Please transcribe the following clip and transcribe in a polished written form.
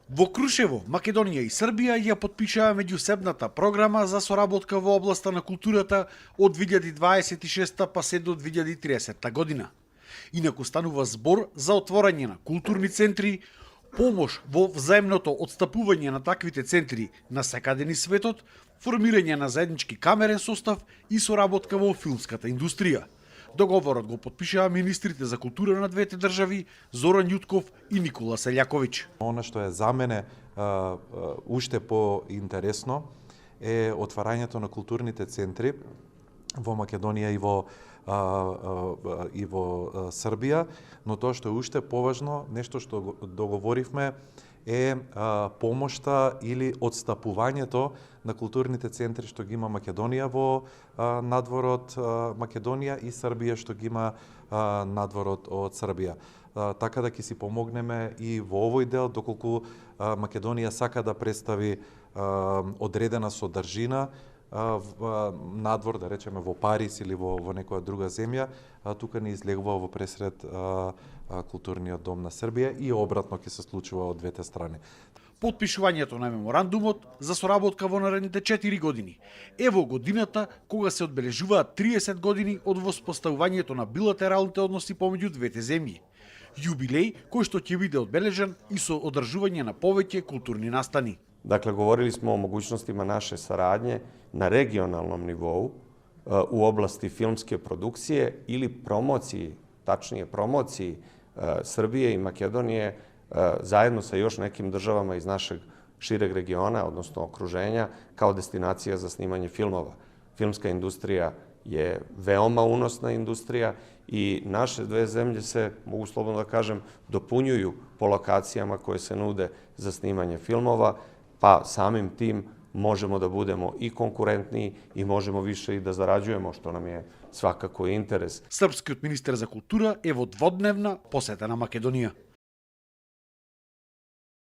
Во Крушево, Македонија и Србија ја потпишаа меѓусебната програма за соработка во областа на културата од 2026 па се до 2030 година. Инаку станува збор за отворање на културни центри, помош во взаемното отстапување на таквите центри на секаде низ светот, формирање на заеднички камерен состав и соработка во филмската индустрија. Договорот го потпишаа министрите за култура на двете држави Зоран Јутков и Никола Селјаковиќ. Она што е за мене уште поинтересно е отварањето на културните центри во Македонија и во Србија, но тоа што е уште поважно, нешто што договоривме е помошта или отстапувањето на културните центри што ги има Македонија во надворот Македонија и Србија што ги има надворот од Србија. Така да ќе си помогнеме и во овој дел, доколку Македонија сака да представи одредена содржина надвор, да речеме во Париз или во некоја друга земја, тука не излегува во пресред културниот дом на Србија и обратно ќе се случува од двете страни. Потпишувањето на меморандумот за соработка во наредните 4 години е во годината кога се одбележуваат 30 години од воспоставувањето на билатералните односи помеѓу двете земји. Јубилеј кој што ќе биде одбележан и со одржување на повеќе културни настани. Dakle, govorili smo o mogućnostima naše saradnje na regionalnom nivou u oblasti filmske produkcije ili promociji, tačnije promociji Srbije i Makedonije zajedno sa još nekim državama iz našeg šireg regiona, odnosno okruženja, kao destinacija za snimanje filmova. Filmska industrija je veoma unosna industrija i naše dve zemlje se, mogu slobodno da kažem, dopunjuju po lokacijama koje se nude za snimanje filmova, pa samim tim možemo da budemo i konkurentniji i možemo više i da zarađujemo, što nam je svakako interes. Српскиот министер за култура е во дводневна посета на Македонија.